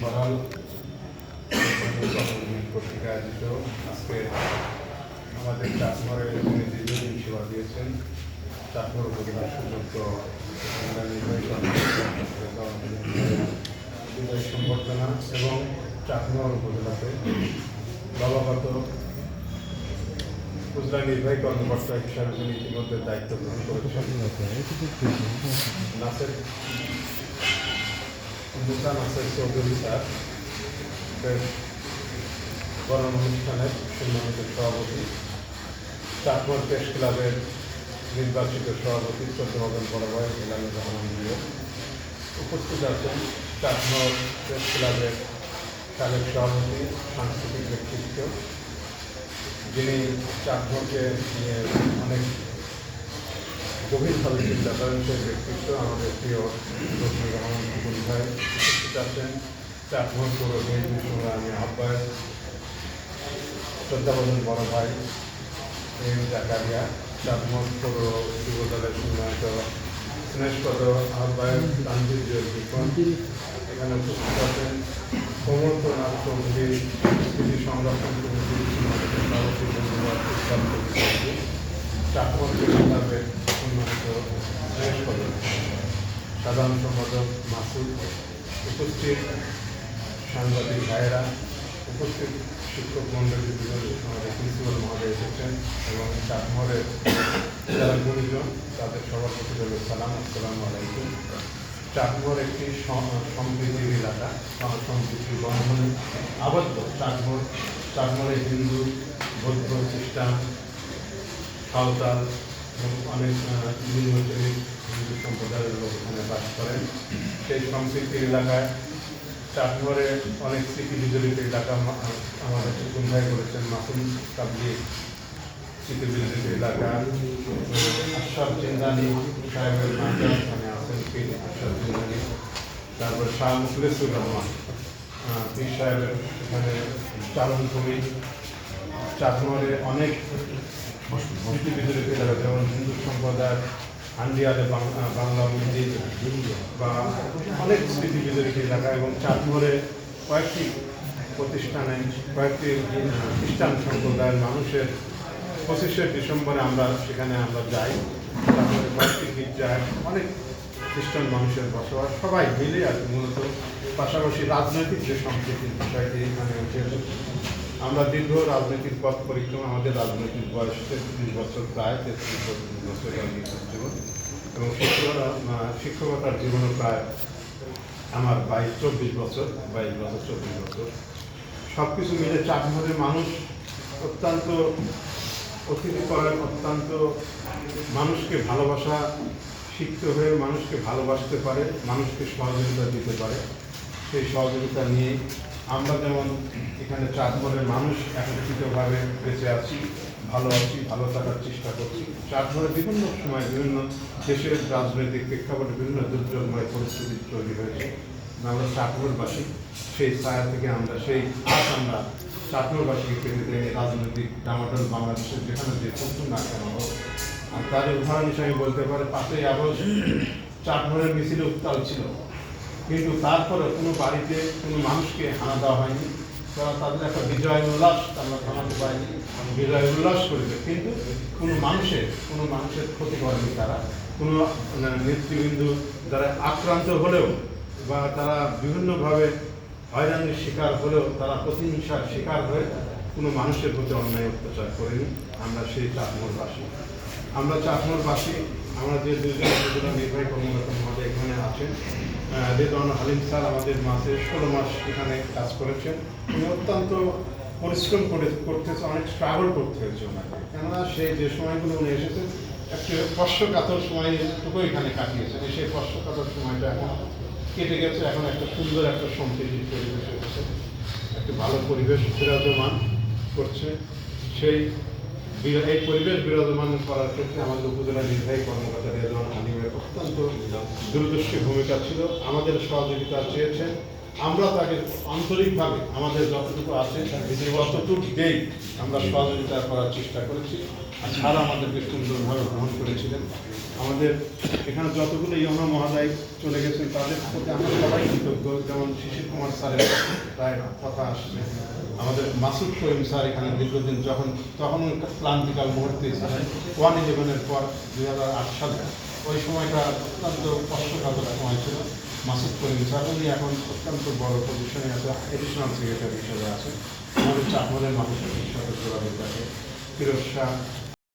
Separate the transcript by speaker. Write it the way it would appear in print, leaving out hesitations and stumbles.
Speaker 1: বহাল পত্রিকা আয়োজিত আজকে আমাদের চাকমরে তিনি দীর্ঘদিন সেবা দিয়েছেন। চাকমর উপজেলার সুযোগ্য বিদায় সংবর্ধনা এবং চাকমর উপজেলাতে দলগত উপজেলা নির্বাহী কর্মকর্তা হিসাবে তিনি ইতিমধ্যে দায়িত্ব গ্রহণ করেছেন। নাসের চৌধুরী স্যার বরণ অনুষ্ঠানের সম্মানিত সভাপতি, চাকমর প্রেস ক্লাবের নির্বাচিত সভাপতি চট্টগ্রাম বড়ভাই এলানুর রহমান জিও উপস্থিত আছেন। চাকমর প্রেস ক্লাবের সাবেক সভাপতি, সাংস্কৃতিক ব্যক্তিত্ব, যিনি চাকমরকে নিয়ে অনেক গভীরভাবে চিন্তা করেন সেই ব্যক্তিত্ব আমাদের প্রিয় রফিকুর রহমান ফুকুল ভাই উপস্থিত আছেন। চাকমর পৌর বিএনপি সংগ্রামী আহ্বায়ক শ্রদ্ধাবন্ধন বড় ভাই এম জাকারিয়া, চাকমর পৌর যুব দলের সম্মানিত স্নেহপদ আহ্বায়ক তানভীর বিপন, এখানে উপস্থিত আছেন প্রমোদনাথ চৌধুরী, স্মৃতি সংরক্ষণ কমিটির সভাপতি চাকমর ক্লাবের সম্মানিত স্নেহপদ সাধারণ সম্পাদক মাসুদ, উপস্থিত সাংবাদিক ভাইয়েরা, উপস্থিত শিক্ষক মন্ডলী, আমাদের প্রিন্সিপাল মহোদয় এসেছেন এবং চাকমরের যারা গুণীজন তাদের সবার প্রতি সালাম, আসসালামু আলাইকুম। চাকমর একটি সমৃদ্ধির এলাকা, সম্প্রীতি বন্ধনে আবদ্ধ। চাকমরে হিন্দু, বৌদ্ধ, খ্রিস্টান, সাঁওতাল এবং অনেক নিম্ন শ্রেণীর হিন্দু সম্প্রদায়ের লোক এখানে বাস করেন। সেই সম্প্রীতির এলাকায় চাকমরে অনেক স্মৃতি বিজড়িত এলাকা আমাদের চিন্তায় করেছেন। মাসুম তাবলিগ স্মৃতি বিজড়িত এলাকা, আশরাফ জিন্দানি সাহেবের এখানে আছেন, আশরাফ জিন্দানি, তারপর শাহ মুখলেসুর রহমান পীর সাহেবের এখানে চালন ভূমি। চাকমরে অনেক স্মৃতি বিজড়িত এলাকা, যেমন হিন্দু সম্প্রদায়ের হান্ডিয়ালে বাংলা মন্দির বা অনেক স্মৃতি বিজড়িত এলাকা এবং চাকমরে কয়েকটি প্রতিষ্ঠানে কয়েকটি খ্রিস্টান সম্প্রদায়ের মানুষের 25শে ডিসেম্বরে আমরা সেখানে যাই। তারপরে কয়েকটি গির্জায় অনেক খ্রিস্টান মানুষের বসবাস, সবাই মিলে আর মূলত পাশাপাশি রাজনৈতিক যে সম্প্রীতির বিষয়টি এখানে উঠে। আমরা দীর্ঘ রাজনৈতিক পথ পরিক্রমা, আমাদের রাজনৈতিক বয়স 33 বছর, প্রায় 33 বছর রাজনৈতিক জীবন এবং শিক্ষকতার জীবনও প্রায় আমার 24 বছর। সব কিছু মিলে চাকমরের মানুষ অত্যন্ত অতিথিপরায়ণ, অত্যন্ত মানুষকে ভালোবাসা শিখতে হয়ে মানুষকে ভালোবাসতে পারে, মানুষকে সহযোগিতা দিতে পারে। সেই সহযোগিতা নিয়ে আমরা যেমন এখানে চাকমরের মানুষ একত্রিতভাবে বেঁচে আছি, ভালো থাকার চেষ্টা করছি। চাকমরে বিভিন্ন সময় বিভিন্ন দেশের রাজনৈতিক প্রেক্ষাপটে বিভিন্ন দুর্যোগময় পরিস্থিতি তৈরি হয়েছে। আমরা চাকমরবাসী, সেই ছায়া থেকে আমরা চাকমরবাসীকে পেতে দেয় রাজনৈতিক ডামাডোল বাংলাদেশের যেখানে যে চলুন না কেন হোক। আর তার উদাহরণ হিসেবে বলতে পারে 5ই আগস্ট চাকমরের মিছিলে উত্তাল ছিল, কিন্তু তারপরে কোনো বাড়িতে কোনো মানুষকে হানা দেওয়া হয়নি। তারা তাদের একটা বিজয় উল্লাস আমরা থামাতে পারিনি, বিজয় উল্লাস করেছে, কিন্তু কোনো মানুষের ক্ষতি করেনি। তারা কোনো নেতৃবৃন্দ যারা আক্রান্ত হলেও বা তারা বিভিন্নভাবে হয়রানির শিকার হলেও তারা প্রতিহিংসার শিকার হয়ে কোনো মানুষের প্রতি অন্যায় অত্যাচার করেনি। আমরা সেই চাকমরবাসী। আমরা যে দুজন নির্বাহী কর্মকর্তা মহোদয় এখানে আছেন, রেদওয়ান হালিম স্যার আমাদের মাসে 16 মাস এখানে কাজ করেছেন। উনি অত্যন্ত পরিশ্রম করতেছে, অনেক স্ট্রাগল করতে হয়েছে ওনাকে, কেননা সেই যে সময়গুলো উনি এসেছেন একটু কষ্টকাতর সময়টুকু এখানে কাটিয়েছেন। সেই কষ্টকাতর সময়টা এখন কেটে গেছে, এখন একটা সুন্দর একটা সম্প্রীতির পরিবেশ হয়েছে, একটা ভালো পরিবেশ বিরাজমান করছে। এই পরিবেশ বিরাজমান করার ক্ষেত্রে আমাদের উপজেলা নির্বাহী কর্মকর্তা রেদওয়ান হালিমের অত্যন্ত দূরদর্শী ভূমিকা ছিল। আমাদের সহযোগিতা চেয়েছেন, আমরা তাকে আন্তরিকভাবে আমাদের যতটুকু আছে ততটুকু দিয়েই আমরা সহযোগিতা করার চেষ্টা করেছি। আর তারা আমাদেরকে সুন্দরভাবে গ্রহণ করেছিলেন। আমাদের এখানে যতগুলো ইয়না মহাদায় চলে গেছেন তাদের প্রতি আমরা সবাই কৃতজ্ঞ। যেমন শিশির কুমার স্যারের প্রায় কথা আসছে, আমাদের মাসুদ করিম স্যার এখানে দীর্ঘদিন তখন ক্লান্তিকাল মুহূর্তে ছিলেন 1/11-এর পর 2008 সালে, ওই সময়টা অত্যন্ত কষ্টকাতর সময় ছিল। মাসুদ করিম স্যার উনি এখন অত্যন্ত বড় পজিশনে আছে, এডিশনাল সেক্রেটারি হিসেবে আছে। আমাদের চাকমালের মানুষের সাথে যোগাযোগ আছে, ফিরোজ শাহ